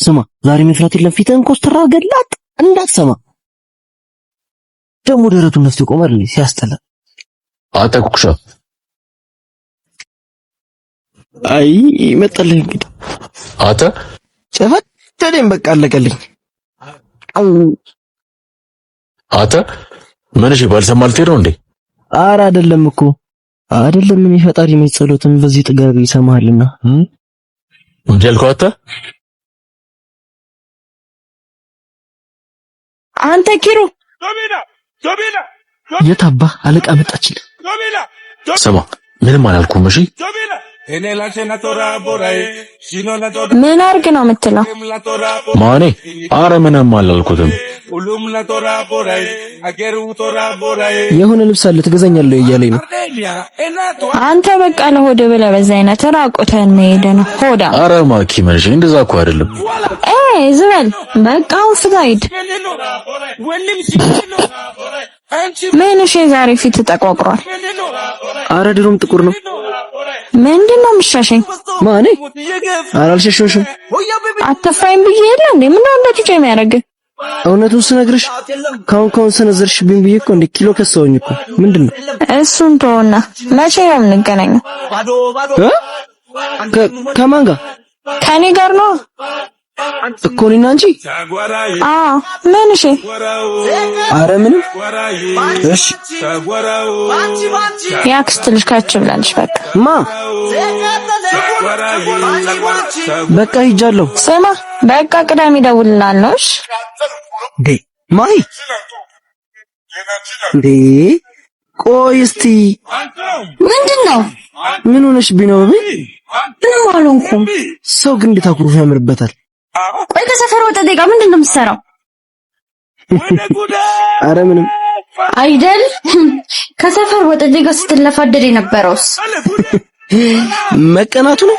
ስማ ዛሬ መፍራት የለም ፊትህን ኮስተራ ገላት እንዳትሰማ ደግሞ ደረቱን ነፍቶ ይቆማል ሲያስጠላ አጣኩኩሻ አይ መጣልህ እንግዲህ አታ ጨፈደኝ በቃ አለቀልኝ አታ ምን እሺ ባልሰማልቴ ነው እንዴ ኧረ አይደለም እኮ አይደለም ምን ፈጣሪ መጸሎትን በዚህ ጥጋብ ይሰማልና እንዴ አልኩህ አታ አንተ ኪሩ የታባ አለቃ መጣችልህ ስማ ምንም አላልኩም እሺ ምን አርግ ነው የምትለው ማኔ ኧረ ምንም አላልኩትም የሆነ ልብስ አለ ትገዛኛለህ እያለኝ ነው አንተ በቃ ለሆድ ብለህ በዛ አይነት ራቆትህን ሄደ ነው ሆዳ ኧረ ማኪ መንሽ እንደዛ እኮ አይደለም ዝም በቃ ፍታይድ ምን እሺ ዛሬ ፊት ተቋቁሯል ኧረ ድሮም ጥቁር ነው ምንድነው ምሻሸኝ ማኔ አላልሸሽሽም አተፋይም ብዬ የለ እንዴ ምን እንደዚህ የሚያደርግ እውነቱን ስነግርሽ ካሁን ሰነዘርሽብኝ ብዬ እኮ እንደ ኪሎ ከሰውኝ እኮ ምንድነው እሱን ተወና መቼ ነው የምንገናኘው ከማን ጋር ከኔ ጋር ነው እኮ እኔና አንቺ ምን እሺ ኧረ ምንም እሺ ያክስት ልጅ ካች ብላለች በቃ በቃ ሂጃለሁ ስማ በቃ ቅዳሜ እደውልልሃለሁ እሺ ዴ ማይ ዴ ቆይ እስቲ ምንድነው ምን ሆነሽ ቢኖር ምንም አልሆንኩም ሰው ግን እንዴት አኩርፎ ያምርበታል ቆይ ከሰፈር ወጣ ደጋ ምንድነው የምትሰራው ኧረ ምንም አይደል ከሰፈር ወጣ ደጋ ስትለፋደድ የነበረውስ መቀናቱ ነው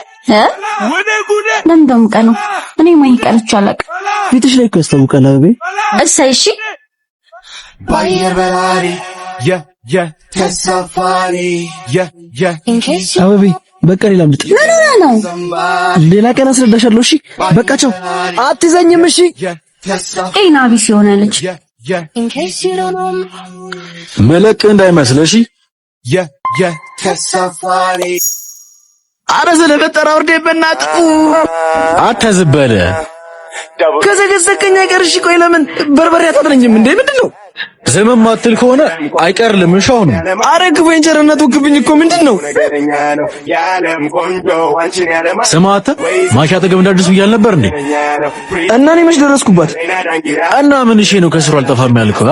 ለምደም ቀኑ እኔ ማይ ቀንቻ አለቅ ፊትሽ ላይ እኮ ያስታውቃል አበቤ እሰይ እሺ ባየር በራሪ ተሳፋሪ አበቤ በቃ ሌላ ምጥ ነው ሌላ ቀን አስረዳሻለሁ እሺ በቃቸው አትዘኝም እሺ ኤና ቢስ የሆነ ልጅ መለቅ እንዳይመስልሽ ተሳፋሪ አረ ስለፈጠራ ወርዴ በእናት አታዝበለ ከዘገዘከኝ አይቀርሽ ቆይ ለምን በርበሬ አታጥነኝም እንዴ ምንድነው ዘመን ማትል ከሆነ አይቀርልም እሻው ነው አረ ግበኝ ቸርነቱ ግብኝ እኮ ምንድነው ስማተ ማሻ ተገብ እንዳድርሱ ይያል ነበር እንዴ እና እኔ መች ደረስኩባት እና ምን እሺ ነው ከስሩ አልጠፋም ያልከው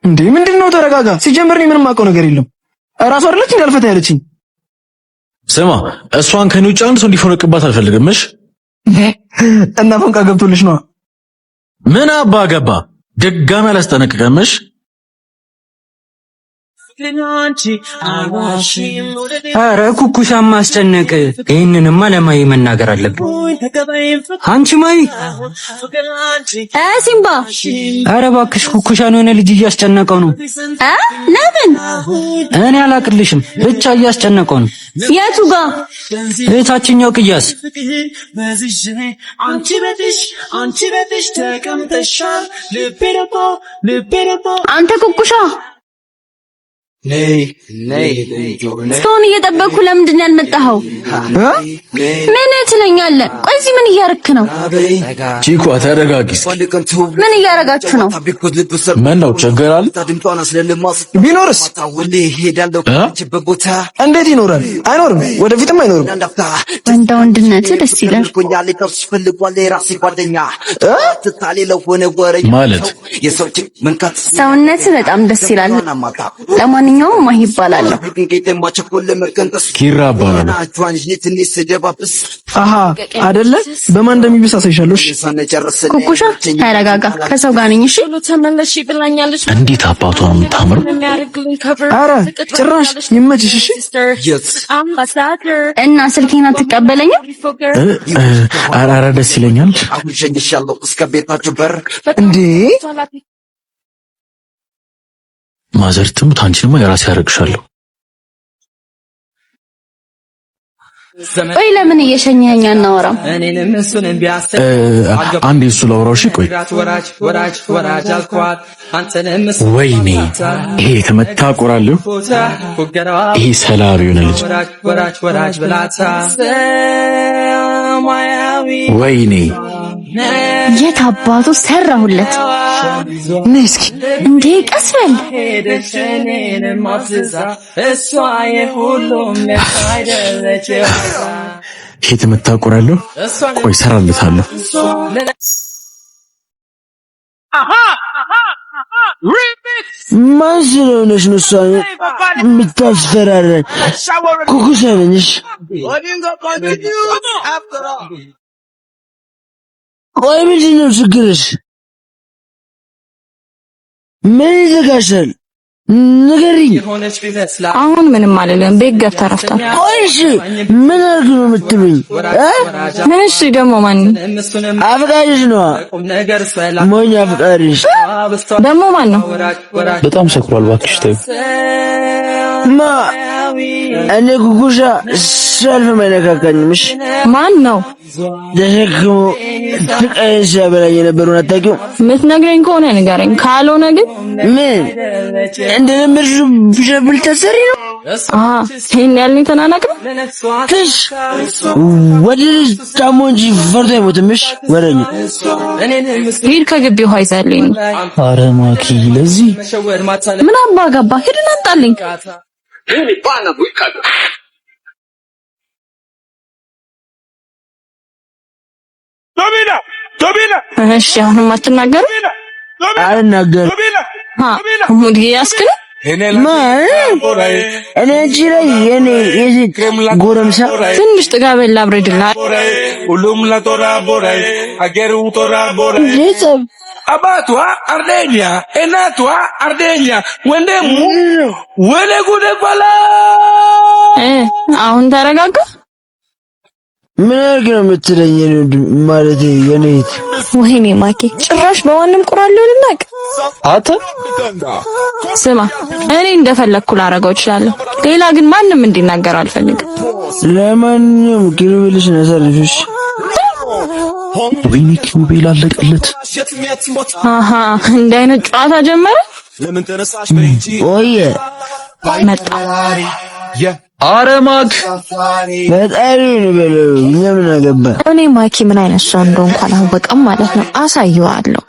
እንዴ ምንድነው ተረጋጋ ሲጀምር እኔ ምንም አውቀው ነገር የለም እራሷ አይደለች እንዳልፈታ ያለችኝ ስማ እሷን ከኔ ውጭ አንድ ሰው እንዲፈነቅባት አልፈልግም እሺ እና ፎንቃ ገብቶልሽ ነው ምን አባ ገባ ደጋሚ አላስጠነቀቀምሽ አረ ኩኩሻ ማስጨነቅ ይሄንንማ ለማይ መናገር አለብኝ አንቺ ማይ ሲምባ አረ እባክሽ ኩኩሻን የሆነ ልጅ እያስጨነቀው ነው ለምን እኔ አላቅልሽም ብቻ እያስጨነቀው ነው የቱ ጋር የታችኛው ቅያስ አንተ ኩኩሻ ነይ እስካሁን እየጠበቅኩ ለምንድን ነው ያልመጣኸው ምን ትለኛለህ ቆይ እዚህ ምን እያረክ ነው ቺኳ ተረጋጊስ ምን እያረጋችሁ ነው ምን ነው ቸገራል ቢኖርስ እንዴት ይኖራል አይኖርም ወደፊትም አይኖርም ወንድነት ደስ ይላል ማለት ሰውነት በጣም ደስ ይላል ለማንኛውም ማህ ይባላል ኪራ ይባላል አሃ አይደለ በማን እንደሚብስ አሳይሻለሽ ኩኩሻ ተረጋጋ ከሰው ጋር ነኝ እሺ እንዴት አባቷ ነው የምታምረው አረ ጭራሽ ይመችሽ እሺ እና ስልኬን አትቀበለኝም አረ ደስ ይለኛል እንዴ ማዘርትም ታንቺንማ የራሴ ያረግሻለሁ ቆይ ለምን እየሸኘኸኝ አናወራም? አንዴ እሱ ላውራው። እሺ ቆይ ወይኔ ይሄ የተመታ ቆራለሁ። ይሄ ሰላቢ የሆነ ልጅ ወይኔ የት አባቱ ሰራሁለት። ነስኪ እንዴ ቀስ በል ይሄ የተመታ ቆራለሁ። ቆይ ሰራለታለሁ። ማን ስለሆነሽ ነው እሷን የምታስፈራራኝ? ኩኩሳ ነሽ። ቆይ ምንድን ነው ችግርሽ? ምን ይዘጋሻል? ንገሪኝ። አሁን ምንም አልልም። ቤት ገብተህ ረፍታል። ቆይ እሺ ምን አድርግ ነው የምትሉኝ? ምን እሺ ደግሞ ማን አፍቃሪሽ ነው? ሞኝ አፍቃሪሽ ደግሞ ማን ነው? በጣም ሰክሯል። እባክሽ ተይው። ማ እኔ ኩኩሻ ሰልፍ ማይነካካኝም። እሺ ማን ነው ተሸክሞ ፍቃዬን ሲያበላኝ የነበረውን አታውቂውም? የምትነግረኝ ከሆነ ንገረኝ፣ ካልሆነ ግን ምን እንደለመድሽ ቢሸብል ተሰሪ ነው? ይሄን ያልኝ ተናናቅም ትሽ ወደ ልጅ ታሞ እንጂ ፈርቶ አይሞትም። እሺ ወረኝ ሂድ ከግቢ ውሃ ይዘህልኝ። ኧረ ማኪ ለዚህ ምን አባ ገባ? ሂድና አምጣልኝ። እሺ አሁንም አትናገርም? አልናገርም። ሙድ ያስክ ነው እኔ አንቺ ላይ የኔ የዚህ ጎረምሳ ትንሽ ጥጋበል ላብረድላ ሁሉም ለቶራ ቦራይ አገሩ ቶራ ቦራይ ለጸብ አባቷ አርደኛ እናቷ አርደኛ ወንድሙ ወለ ጉደ ባላ አሁን ተረጋጋ። ምን አድርግ ነው የምትለኝ? ማለት የኔ ወይኔ ማኪ ጭራሽ በዋንም ቁራለው ልናቅ አተ ስማ፣ እኔ እንደፈለኩ ላረጋው እችላለሁ። ሌላ ግን ማንም እንዲናገር አልፈልግም። ለማንኛውም ኪሩቤልሽ ነሰርሽ ወይኔ ኪሩቤል አለቀለት። እንደ አይነት ጨዋታ ጀመረ። ወየ መጣ አረ ማክ በጣሪ ነው በለው። እኛ ምን አገባ? እኔ ማኪ ምን አይነት ሰው እንደሆነ እንኳን አወቀም ማለት ነው። አሳየዋለሁ።